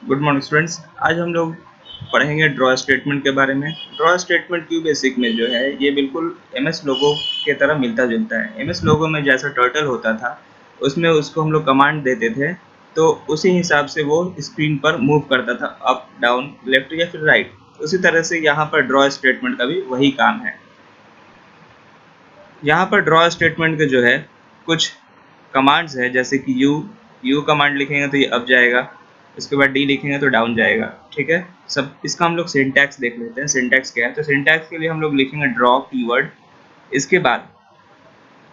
Good morning students. आज हम लोग पढ़ेंगे ड्रॉ स्टेटमेंट के बारे में। ड्रॉ स्टेटमेंट क्यू बेसिक में जो है ये बिल्कुल एमएस लोगो के तरह मिलता जुलता है। एमएस लोगो में जैसा टर्टल होता था उसमें उसको हम लोग कमांड देते थे तो उसी हिसाब से वो स्क्रीन पर मूव करता था, अप डाउन लेफ्ट या फिर राइट। उसी तरह से यहाँ पर ड्रॉ स्टेटमेंट का भी वही काम है। यहाँ पर ड्रॉ स्टेटमेंट के जो है कुछ कमांड्स है, जैसे कि यू कमांड लिखेंगे तो ये अप जाएगा, इसके बाद डी लिखेंगे तो डाउन जाएगा। ठीक है, सब इसका हम लोग सिंटैक्स देख लेते हैं। सिंटैक्स क्या है? तो सिंटैक्स के लिए हम लोग लिखेंगे ड्रॉ कीवर्ड, इसके बाद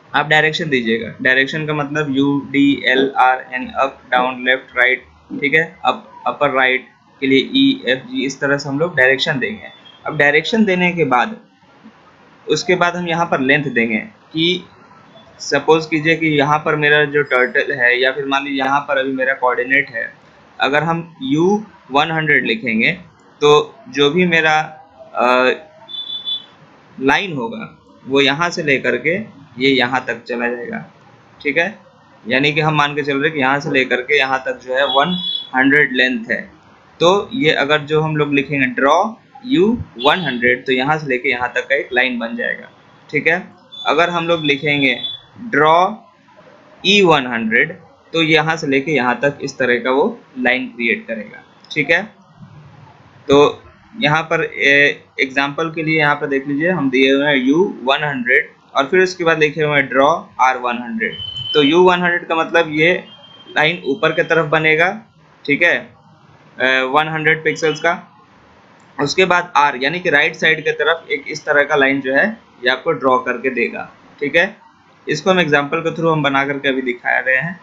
आप डायरेक्शन दीजिएगा। डायरेक्शन का मतलब U D L R N, up down left right. ठीक है, अप अपर राइट के लिए ई एफ जी, इस तरह से हम लोग डायरेक्शन देंगे। अब डायरेक्शन देने के बाद उसके बाद हम यहाँ पर लेंथ देंगे कि सपोज कीजिए कि यहाँ पर मेरा जो टर्टल है या फिर मान लीजिए यहाँ पर अभी मेरा कोऑर्डिनेट है, अगर हम U100 लिखेंगे तो जो भी मेरा लाइन होगा वो यहाँ से लेकर के ये यहाँ तक चला जाएगा। ठीक है, यानी कि हम मान के चल रहे हैं कि यहाँ से लेकर के यहाँ तक जो है 100 लेंथ है। तो ये अगर जो हम लोग लिखेंगे ड्रॉ U100 तो यहाँ से लेके यहाँ तक का एक लाइन बन जाएगा। ठीक है, अगर हम लोग लिखेंगे ड्रॉ E100 तो यहाँ से लेके यहाँ तक इस तरह का वो लाइन क्रिएट करेगा। ठीक है, तो यहाँ पर एग्जाम्पल के लिए यहाँ पर देख लीजिए, हम दिए हुए हैं U100 और फिर उसके बाद लिखे हुए हैं ड्रॉ R100। तो U100 का मतलब ये लाइन ऊपर की तरफ बनेगा। ठीक है, 100 पिक्सल्स का। उसके बाद R यानी कि राइट साइड की तरफ एक इस तरह का लाइन जो है ये आपको ड्रॉ करके देगा। ठीक है, इसको हम एग्जाम्पल के थ्रू हम बना करके अभी दिखा रहे हैं।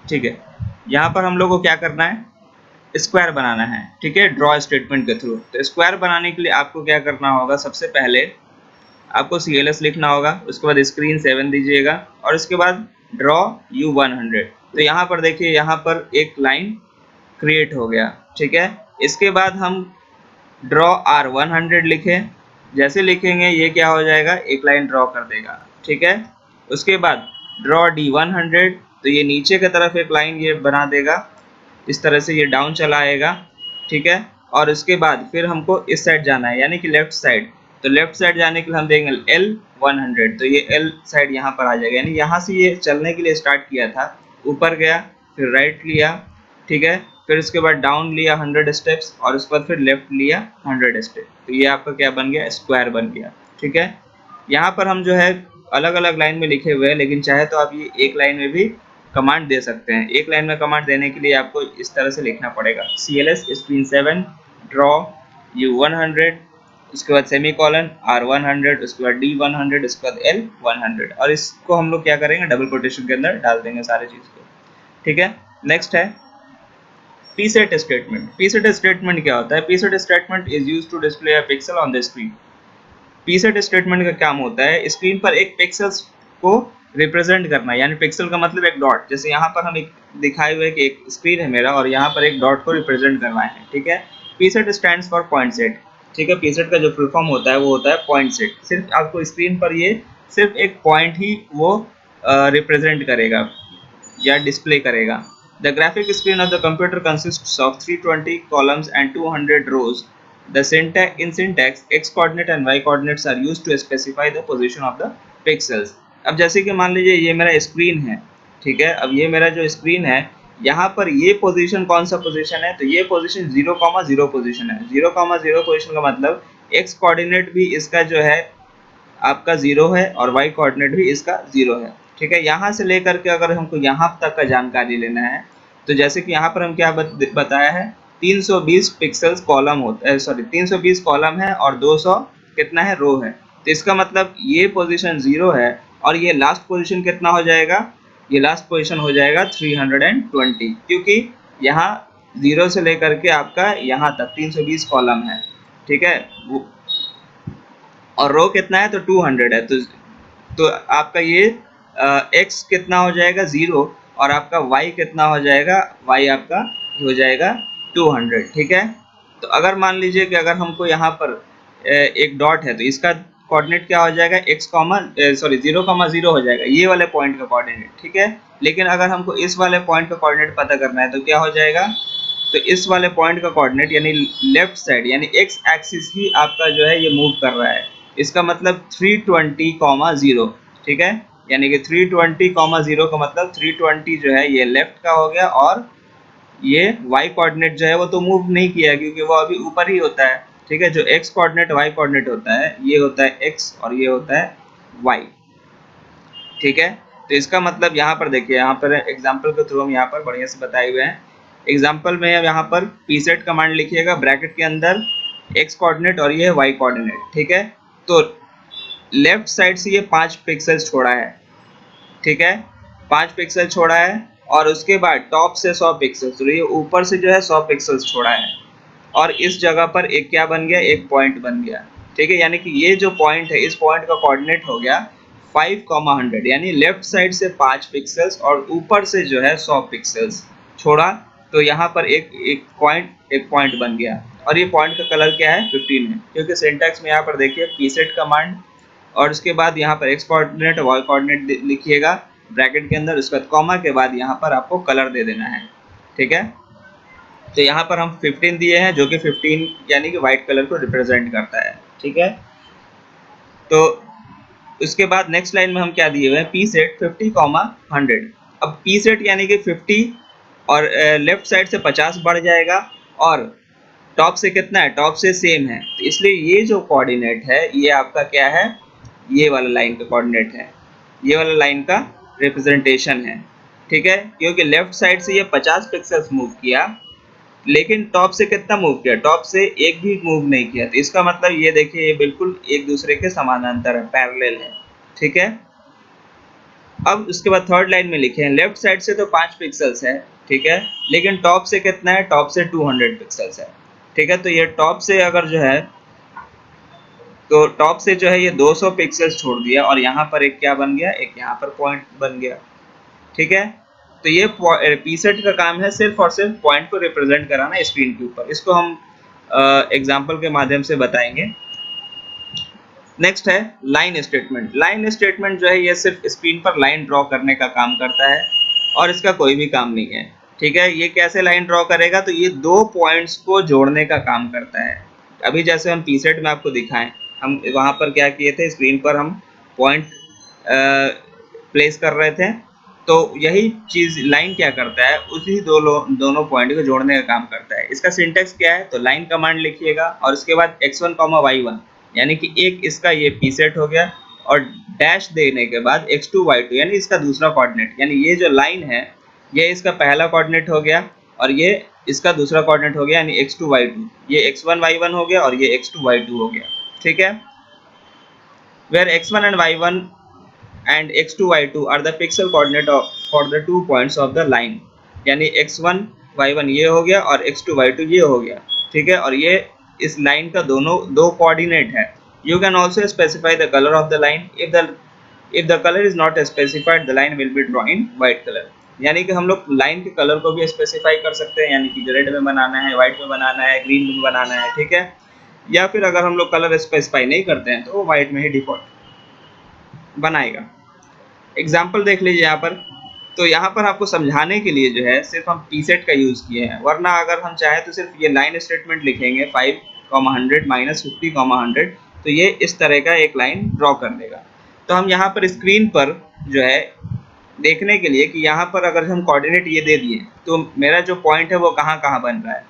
ठीक है, यहाँ पर हम लोग को क्या करना है, स्क्वायर बनाना है। ठीक है, ड्रॉ स्टेटमेंट के थ्रू। तो स्क्वायर बनाने के लिए आपको क्या करना होगा, सबसे पहले आपको CLS लिखना होगा, उसके बाद स्क्रीन 7 दीजिएगा और उसके बाद ड्रॉ U100। तो यहाँ पर देखिए, यहाँ पर एक लाइन क्रिएट हो गया। ठीक है, इसके बाद हम ड्रॉ R100 लिखें, जैसे लिखेंगे ये क्या हो जाएगा, एक लाइन ड्रॉ कर देगा। ठीक है, उसके बाद ड्रॉ D100 तो ये नीचे की तरफ एक लाइन ये बना देगा, इस तरह से ये डाउन चला आएगा। ठीक है, और उसके बाद फिर हमको इस साइड जाना है यानी कि लेफ्ट साइड। तो लेफ्ट साइड जाने के लिए हम देंगे L100 तो ये L साइड यहाँ पर आ जाएगा, यानी यहाँ से ये चलने के लिए स्टार्ट किया था, ऊपर गया फिर राइट लिया। ठीक है, फिर उसके बाद डाउन लिया 100 स्टेप्स और उसके बाद फिर लेफ्ट लिया 100 स्टेप। तो ये आपका क्या बन गया, स्क्वायर बन गया। ठीक है, यहाँ पर हम जो है अलग अलग लाइन में लिखे हुए हैं, लेकिन चाहे तो आप ये एक लाइन में भी कमांड दे सकते हैं। एक लाइन में कमांड देने के लिए आपको इस तरह से लिखना पड़ेगा, CLS स्क्रीन 7 ड्रॉ U100, उसके बाद सेमी कॉलन R100, उसके बाद D100, उसके बाद L100 और इसको हम लोग क्या करेंगे, डबल कोटेशन के अंदर डाल देंगे सारे चीज को। ठीक है, नेक्स्ट है pset स्टेटमेंट। pset स्टेटमेंट क्या होता है? pset statement is used to display a pixel on the screen. pset statement का काम होता है स्क्रीन पर एक पिक्सल्स को रिप्रेजेंट करना, यानी पिक्सल का मतलब एक डॉट। जैसे यहाँ पर हम एक दिखाए हुए कि एक स्क्रीन है मेरा और यहाँ पर एक डॉट को रिप्रेजेंट करना है। ठीक है, pset stands for point set. ठीक है, pset का जो फुल फॉर्म होता है वो होता है पॉइंट सेट। सिर्फ आपको स्क्रीन पर ये सिर्फ एक पॉइंट ही वो रिप्रेजेंट करेगा या डिस्प्ले करेगा। The graphic screen of the computer consists of 320 columns and 200 rows. The syntax x coordinate and y coordinates are used to specify the position of the pixels. अब जैसे कि मान लीजिए ये मेरा स्क्रीन है। ठीक है, अब ये मेरा जो स्क्रीन है यहाँ पर ये पोजीशन कौन सा पोजीशन है, तो ये पोजीशन 0,0 पोजीशन है। 0,0 पोजीशन का मतलब x कोऑर्डिनेट भी इसका जो है आपका 0 है और y कोऑर्डिनेट भी इसका 0 है। ठीक है, यहाँ से लेकर के अगर हमको यहाँ तक का जानकारी लेना है तो जैसे कि यहाँ पर हम क्या बताया है, 320 पिक्सल्स कॉलम होता है, सॉरी 320 कॉलम है और 200 कितना है, रो है। तो इसका मतलब ये पोजीशन 0 है और ये लास्ट पोजीशन कितना हो जाएगा, ये लास्ट पोजीशन हो जाएगा 320, क्योंकि यहाँ 0 से लेकर के आपका यहाँ तक 320 कॉलम है। ठीक है, और रो कितना है, तो 200 है। तो आपका ये x कितना हो जाएगा, 0, और आपका y कितना हो जाएगा, y आपका हो जाएगा 200। ठीक है, तो अगर मान लीजिए कि अगर हमको यहाँ पर एक डॉट है तो इसका कोऑर्डिनेट क्या हो जाएगा, x, 0,0 हो जाएगा, ये वाले पॉइंट का कोऑर्डिनेट। ठीक है, लेकिन अगर हमको इस वाले पॉइंट का कोऑर्डिनेट पता करना है तो क्या हो जाएगा, तो इस वाले पॉइंट का कोऑर्डिनेट यानी लेफ्ट साइड यानी एक्स एक्सिस ही आपका जो है ये मूव कर रहा है। इसका मतलब 320, 0, ठीक है, यानी कि 320, 0 का मतलब 320 जो है ये लेफ्ट का हो गया, और ये y कोऑर्डिनेट जो है वो तो मूव नहीं किया क्योंकि वो अभी ऊपर ही होता है, ठीक है। जो x कोऑर्डिनेट y कोऑर्डिनेट होता है ये होता है x और ये होता है y, ठीक है। तो इसका मतलब यहाँ पर देखिए, यहाँ पर एग्जांपल के थ्रू हम यहाँ पर बढ़िया से बताए हुए हैं। एग्जांपल में अब यहाँ पर pset कमांड लिखिएगा ब्रैकेट के अंदर x कोऑर्डिनेट और ये है y कोऑर्डिनेट, ठीक है। तो लेफ्ट साइड से ये 5 पिक्सल्स छोड़ा है, ठीक है, 5 पिक्सल छोड़ा है, और उसके बाद टॉप से 100 पिक्सल्स, तो ये ऊपर से जो है 100 पिक्सल्स छोड़ा है, और इस जगह पर एक क्या बन गया, एक पॉइंट बन गया, ठीक है। यानी कि ये जो पॉइंट है इस पॉइंट का कोऑर्डिनेट हो गया 5, 100, यानी लेफ्ट साइड से 5 पिक्सल्स और ऊपर से जो है 100 पिक्सल्स छोड़ा, तो यहाँ पर एक पॉइंट बन गया, और ये पॉइंट का कलर क्या है, 15 है, क्योंकि सिंटैक्स में यहाँ पर देखिए pset कमांड और उसके बाद यहाँ पर x कोऑर्डिनेट y कोऑर्डिनेट लिखिएगा ब्रैकेट के अंदर, उसके बाद कॉमा के बाद यहाँ पर आपको कलर दे देना है, ठीक है। तो यहाँ पर हम 15 दिए हैं जो कि 15 यानी कि व्हाइट कलर को रिप्रेजेंट करता है, ठीक है। तो उसके बाद नेक्स्ट लाइन में हम क्या दिए हुए हैं, pset 50, 100। अब pset यानी कि 50 और लेफ्ट साइड से 50 बढ़ जाएगा, और टॉप से कितना है, टॉप से सेम है, तो इसलिए ये जो कोऑर्डिनेट है ये आपका क्या है, ये वाला लाइन का कोऑर्डिनेट है, ये वाला लाइन का रिप्रेजेंटेशन है, ठीक है। क्योंकि लेफ्ट साइड से ये 50 पिक्सल्स मूव किया, लेकिन टॉप से कितना मूव किया, टॉप से एक भी मूव नहीं किया, तो इसका मतलब ये देखिए ये बिल्कुल एक दूसरे के समानांतर है, पैरेलल है, ठीक है। अब उसके बाद थर्ड लाइन में लिखे हैं लेफ्ट साइड से तो 5 पिक्सल्स है, ठीक है, लेकिन टॉप से कितना है, टॉप से 200 पिक्सल्स है, ठीक है। तो ये टॉप से अगर जो है, तो टॉप से जो है ये 200 पिक्सल्स छोड़ दिया, और यहाँ पर एक क्या बन गया, एक यहाँ पर पॉइंट बन गया, ठीक है। तो ये pset का काम है सिर्फ और सिर्फ पॉइंट को रिप्रेजेंट कराना स्क्रीन के ऊपर। इसको हम एग्जांपल के माध्यम से बताएंगे। नेक्स्ट है लाइन स्टेटमेंट। लाइन स्टेटमेंट जो है ये सिर्फ स्क्रीन पर लाइन ड्रॉ करने का काम करता है, और इसका कोई भी काम नहीं है, ठीक है। ये कैसे लाइन ड्रॉ करेगा, तो ये दो पॉइंट्स को जोड़ने का काम करता है। अभी जैसे हम pset में आपको दिखाएं, हम वहाँ पर क्या किए थे, स्क्रीन पर हम पॉइंट प्लेस कर रहे थे, तो यही चीज़ लाइन क्या करता है, उसी दोनों पॉइंट को जोड़ने का काम करता है। इसका सिंटेक्स क्या है, तो लाइन कमांड लिखिएगा और उसके बाद x1, y1, यानी कि एक इसका ये pset हो गया, और डैश देने के बाद x2, y2 यानी इसका दूसरा कोऑर्डिनेट, यानी ये जो लाइन है ये इसका पहला कोऑर्डिनेट हो गया, और ये इसका दूसरा कोऑर्डिनेट हो गया, यानी x2, y2, ये x1, y1 हो गया, और ये x2, y2 हो गया, ठीक है। where x1 and y1 and x2, y2 are the pixel coordinate for the 2 points of the line, यानी x1, y1 ये हो गया और x2, y2 ये हो गया, ठीक है। और ये इस लाइन का दो कोऑर्डिनेट है। You can also specify the color of the line. If the color is not specified, the line will be drawn in white color. यानी कि हम लोग लाइन के कलर को भी स्पेसिफाई कर सकते हैं, यानी कि रेड में बनाना है, व्हाइट में बनाना है, ग्रीन में बनाना है, ठीक है। या फिर अगर हम लोग कलर स्पेसिफाई नहीं करते हैं तो वो व्हाइट में ही डिफॉल्ट बनाएगा। एग्जाम्पल देख लीजिए यहाँ पर। तो यहाँ पर आपको समझाने के लिए जो है सिर्फ हम pset का यूज़ किए हैं, वरना अगर हम चाहें तो सिर्फ ये लाइन स्टेटमेंट लिखेंगे 5, 100 -50, 100, तो ये इस तरह का एक लाइन ड्रॉ कर देगा। तो हम यहाँ पर स्क्रीन पर जो है देखने के लिए कि यहाँ पर अगर हम कोऑर्डिनेट ये दे दिए तो मेरा जो पॉइंट है वो कहाँ कहाँ बन रहा है,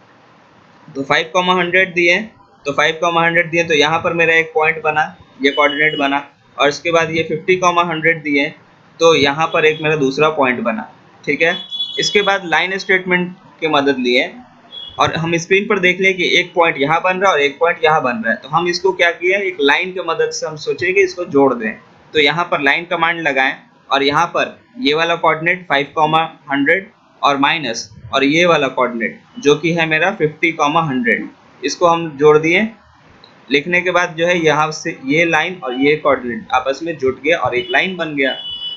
तो 5, 100 दिए, तो 5, 100 दिए, तो यहाँ पर मेरा एक पॉइंट बना, ये कोऑर्डिनेट बना, और इसके बाद ये 50, 100 दिए, तो यहाँ पर एक मेरा दूसरा पॉइंट बना, ठीक है। इसके बाद लाइन स्टेटमेंट की मदद लिए, और हम स्क्रीन पर देख लें कि एक पॉइंट यहाँ बन रहा है और एक पॉइंट यहाँ बन रहा है, तो हम इसको क्या किए, एक लाइन की मदद से हम सोचे कि इसको जोड़ दें। तो यहाँ पर लाइन कमांड लगाएं, और यहाँ पर ये वाला कोऑर्डिनेट 5, 100 और माइनस, और ये वाला कोऑर्डिनेट जो कि है मेरा 50, 100, इसको हम जोड़ दिए। लिखने के बाद जो है यहाँ से ये लाइन और ये कोऑर्डिनेट आपस में जुट गया और एक लाइन बन गया।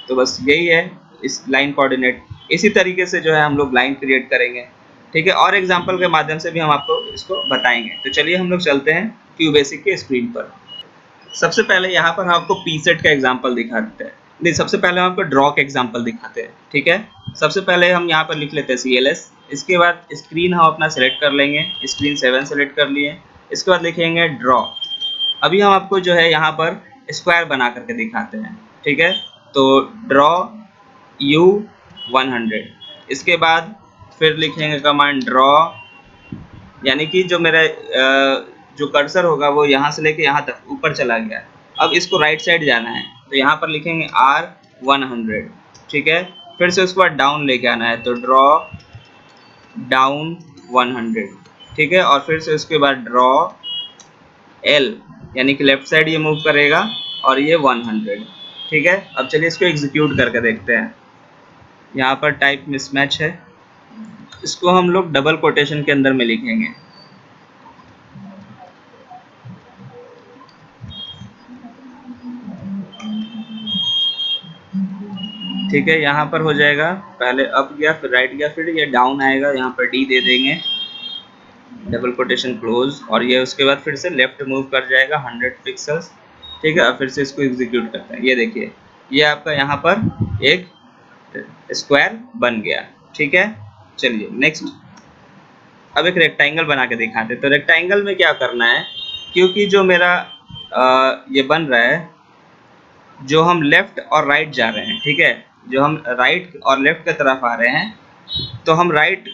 तो बस यही है इस लाइन कोऑर्डिनेट। इसी तरीके से जो है हम लोग लाइन क्रिएट करेंगे, ठीक है, और एग्जांपल के माध्यम से भी हम आपको इसको बताएंगे। तो चलिए हम लोग चलते हैं क्यूबेसिक के स्क्रीन पर। सबसे पहले यहाँ पर हम आपको pset का एग्जांपल दिखाते हैं, नहीं सबसे पहले हम आपको ड्रॉ का एग्जांपल दिखाते हैं, ठीक है। सबसे पहले हम यहाँ पर लिख लेते हैं CLS, इसके बाद स्क्रीन हम अपना सेलेक्ट कर लेंगे, स्क्रीन 7 सेलेक्ट कर लिए। इसके बाद लिखेंगे ड्रॉ। अभी हम आपको जो है यहाँ पर स्क्वायर बना करके दिखाते हैं, ठीक है। तो ड्रॉ U 100। इसके बाद फिर लिखेंगे कमांड ड्रॉ, यानी कि जो मेरा जो कर्सर होगा वो यहाँ से लेके यहाँ तक ऊपर चला गया। अब इसको राइट साइड जाना है, तो यहाँ पर लिखेंगे R 100, ठीक है। फिर से उसके बाद डाउन लेके आना है, तो ड्रॉ डाउन 100, ठीक है। और फिर से उसके बाद ड्रॉ L, यानी कि लेफ्ट साइड ये मूव करेगा और ये 100, ठीक है। अब चलिए इसको एग्जीक्यूट करके देखते हैं। यहाँ पर टाइप मिसमैच है, इसको हम लोग डबल कोटेशन के अंदर में लिखेंगे। ठीक है, यहाँ पर हो जाएगा, पहले अप गया फिर राइट गया फिर ये डाउन आएगा, यहाँ पर D दे देंगे, डबल कोटेशन क्लोज, और ये उसके बाद फिर से लेफ्ट मूव कर जाएगा 100 पिक्सल्स, ठीक है। अब फिर से इसको एग्जीक्यूट करते हैं। ये देखिए ये आपका यहाँ पर एक स्क्वायर बन गया, ठीक है। चलिए नेक्स्ट, अब एक रेक्टेंगल बना के दिखाते हैं। तो रेक्टेंगल में क्या करना है, क्योंकि जो मेरा ये बन रहा है, जो हम लेफ्ट और राइट जा रहे हैं, ठीक है, जो हम राइट और लेफ्ट की तरफ आ रहे हैं, तो हम राइट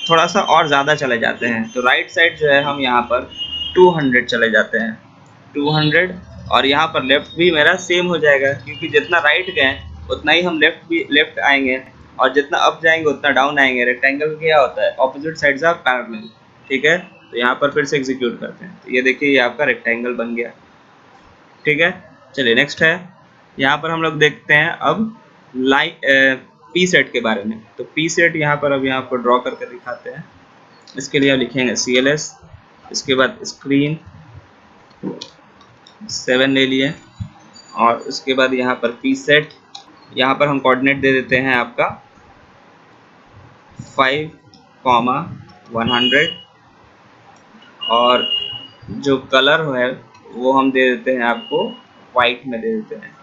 थोड़ा सा और ज़्यादा चले जाते हैं। तो राइट साइड जो है हम यहाँ पर 200 चले जाते हैं, 200। और यहाँ पर लेफ्ट भी मेरा सेम हो जाएगा, क्योंकि जितना राइट गए उतना ही हम लेफ्ट आएंगे, और जितना अप जाएंगे उतना डाउन आएंगे। रेक्टेंगल क्या होता है, ऑपोजिट साइड्स आर पैरेलल, ठीक है। तो यहाँ पर फिर से एग्जीक्यूट करते हैं। तो ये देखिए ये आपका रेक्टेंगल बन गया, ठीक है। चलिए नेक्स्ट है, यहाँ पर हम लोग देखते हैं अब पी सेट के बारे में। तो पी सेट यहाँ पर अभी आपको ड्रॉ करके दिखाते हैं। इसके लिए लिखेंगे CLS, इसके बाद स्क्रीन 7 ले लिए, और उसके बाद यहाँ पर पी सेट, यहाँ पर हम कोऑर्डिनेट दे देते हैं आपका 5,100, और जो कलर है वो हम दे देते हैं आपको वाइट में दे देते हैं,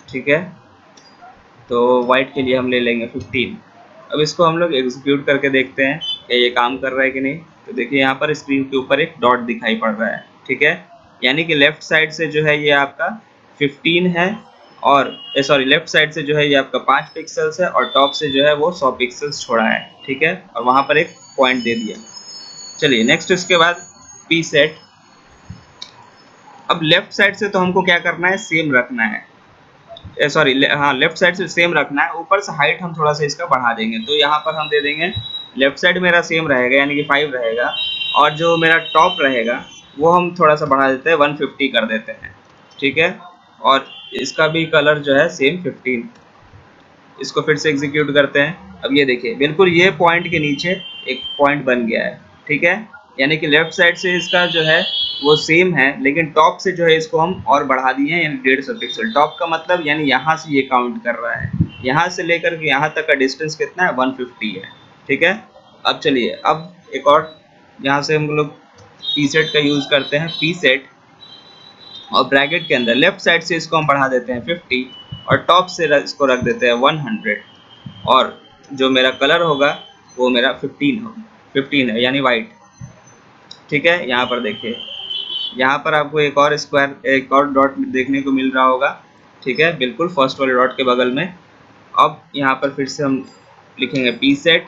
ठीक है। तो वाइट के लिए हम ले लेंगे 15। अब इसको हम लोग एग्जीक्यूट करके देखते हैं कि ये काम कर रहा है कि नहीं। तो देखिए यहाँ पर स्क्रीन के ऊपर एक डॉट दिखाई पड़ रहा है, ठीक है, यानी कि लेफ्ट साइड से जो है ये आपका 15 है, और सॉरी लेफ्ट साइड से जो है ये आपका 5 पिक्सल्स है, और टॉप से जो है वो 100 पिक्सल्स छोड़ा है, ठीक है, और वहाँ पर एक पॉइंट दे दिया। चलिए नेक्स्ट, इसके बाद पी सेट। अब लेफ्ट साइड से तो हमको क्या करना है, सेम रखना है, सॉरी हाँ लेफ्ट साइड से सेम रखना है। ऊपर से हाइट हम थोड़ा सा इसका बढ़ा देंगे, तो यहाँ पर हम दे देंगे लेफ्ट साइड मेरा सेम रहेगा, यानी कि 5 रहेगा, और जो मेरा टॉप रहेगा वो हम थोड़ा सा बढ़ा देते हैं, 150 कर देते हैं, ठीक है। और इसका भी कलर जो है सेम 15। इसको फिर से एग्जीक्यूट करते हैं। अब ये देखिए बिल्कुल ये पॉइंट के नीचे एक पॉइंट बन गया है, ठीक है, यानी कि लेफ्ट साइड से इसका जो है वो सेम है, लेकिन टॉप से जो है इसको हम और बढ़ा दिए हैं, यानी 150 पिक्सल। टॉप का मतलब यानी यहाँ से ये काउंट कर रहा है, यहाँ से लेकर के यहाँ तक का डिस्टेंस कितना है, 150 है, ठीक है। अब चलिए अब एक और यहाँ से हम लोग पी सेट का यूज़ करते हैं, पी सेट, और ब्रैकेट के अंदर लेफ्ट साइड से इसको हम बढ़ा देते हैं 50, और टॉप से इसको रख देते हैं 100, और जो मेरा कलर होगा वो मेरा 15 है, यानी वाइट, ठीक है। यहाँ पर देखिए यहाँ पर आपको एक और स्क्वायर, एक और डॉट देखने को मिल रहा होगा, ठीक है, बिल्कुल फर्स्ट वाले डॉट के बगल में। अब यहाँ पर फिर से हम लिखेंगे पी सेट,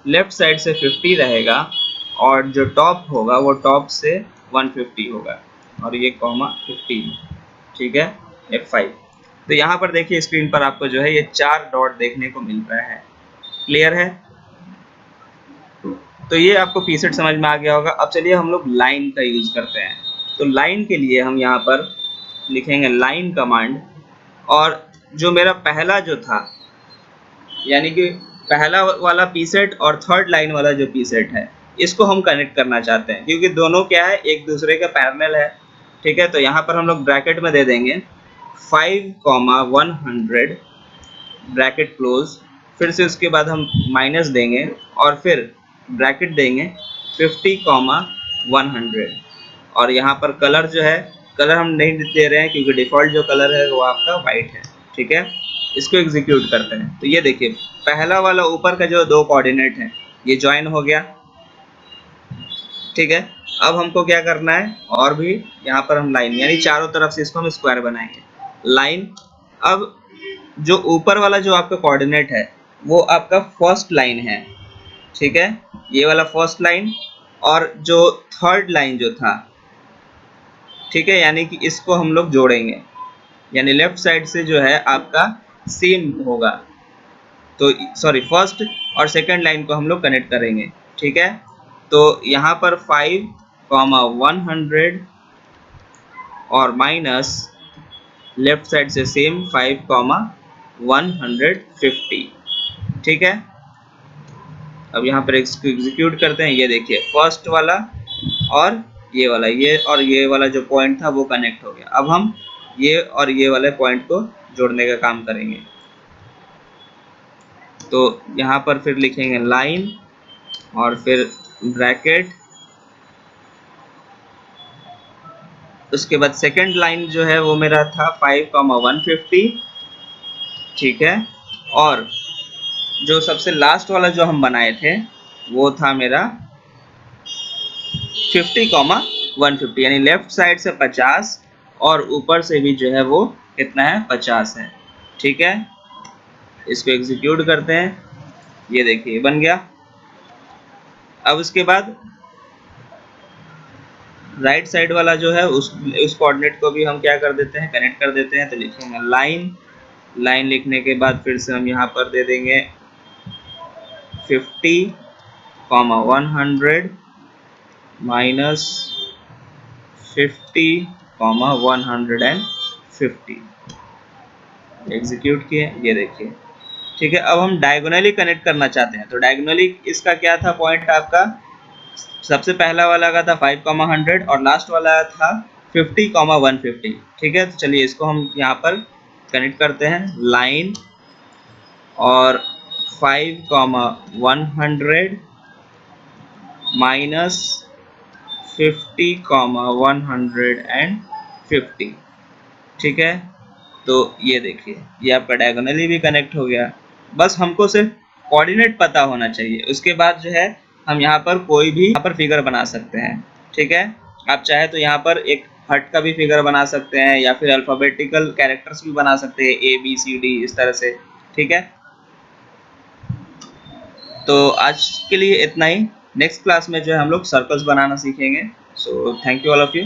लेफ्ट साइड से 50 रहेगा, और जो टॉप होगा वो टॉप से 150 होगा, और ये कॉमा 15, ठीक है, F5। तो यहाँ पर देखिए स्क्रीन पर आपको जो है ये 4 डॉट देखने को मिल रहा है, क्लियर है। तो ये आपको पी सेट समझ में आ गया होगा। अब चलिए हम लोग लाइन का यूज़ करते हैं। तो लाइन के लिए हम यहाँ पर लिखेंगे लाइन कमांड, और जो मेरा पहला जो था, यानी कि पहला वाला पी सेट और थर्ड लाइन वाला जो पी सेट है, इसको हम कनेक्ट करना चाहते हैं, क्योंकि दोनों क्या है, एक दूसरे के पैरेलल है, ठीक है। तो यहाँ पर हम लोग ब्रैकेट में दे देंगे 5,100 ब्रैकेट क्लोज, फिर से उसके बाद हम माइनस देंगे, और फिर ब्रैकेट देंगे 50,100, और यहाँ पर कलर जो है, कलर हम नहीं दे रहे हैं क्योंकि डिफ़ॉल्ट जो कलर है वो आपका वाइट है, ठीक है। इसको एग्जीक्यूट करते हैं। तो ये देखिए पहला वाला ऊपर का जो 2 कोऑर्डिनेट है, ये ज्वाइन हो गया, ठीक है। अब हमको क्या करना है, और भी यहाँ पर हम लाइन यानी चारों तरफ से इसको हम स्क्वायर बनाएंगे लाइन। अब जो ऊपर वाला जो आपका कोऑर्डिनेट है वो आपका फर्स्ट लाइन है, ठीक है, ये वाला फर्स्ट लाइन, और जो थर्ड लाइन जो था, ठीक है, यानी कि इसको हम लोग जोड़ेंगे, यानी लेफ्ट साइड से जो है आपका सेम होगा, तो सॉरी फर्स्ट और सेकंड लाइन को हम लोग कनेक्ट करेंगे, ठीक है। तो यहाँ पर 5,100 और माइनस लेफ्ट साइड से सेम 5,150, ठीक है। अब यहाँ पर एग्जीक्यूट करते हैं, ये देखिए फर्स्ट वाला और ये वाला, ये और ये वाला जो पॉइंट था वो कनेक्ट हो गया। अब हम ये और ये वाले पॉइंट को जोड़ने का काम करेंगे, तो यहाँ पर फिर लिखेंगे लाइन और फिर ब्रैकेट, उसके बाद सेकंड लाइन जो है वो मेरा था 5,150, ठीक है, और जो सबसे लास्ट वाला जो हम बनाए थे वो था मेरा 50,150, यानी लेफ्ट साइड से 50 और ऊपर से भी जो है वो कितना है 50 है, ठीक है। इसको एग्जीक्यूट करते हैं, ये देखिए बन गया। अब उसके बाद राइट साइड वाला जो है उस कोऑर्डिनेट को भी हम क्या कर देते हैं, कनेक्ट कर देते हैं, तो लिखेंगे लाइन, लाइन लिखने के बाद फिर से हम यहाँ पर दे देंगे 50,100 माइनस 50,150, एग्जीक्यूट किए, ये देखिए, ठीक है। अब हम डायगोनली कनेक्ट करना चाहते हैं, तो डायगोनली इसका क्या था पॉइंट आपका, सबसे पहला वाला का था 5,100 और लास्ट वाला था 50,150, ठीक है। तो चलिए इसको हम यहाँ पर कनेक्ट करते हैं, लाइन और 5,100 माइनस 50,150, ठीक है। तो ये देखिए ये आपका डायगोनली भी कनेक्ट हो गया। बस हमको सिर्फ कोऑर्डिनेट पता होना चाहिए, उसके बाद जो है हम यहाँ पर कोई भी यहाँ पर फिगर बना सकते हैं, ठीक है। आप चाहे तो यहाँ पर एक हट का भी फिगर बना सकते हैं या फिर अल्फाबेटिकल कैरेक्टर्स भी बना सकते हैं, ABCD इस तरह से, ठीक है। तो आज के लिए इतना ही, नेक्स्ट क्लास में जो है हम लोग सर्कल्स बनाना सीखेंगे। So thank you all of you.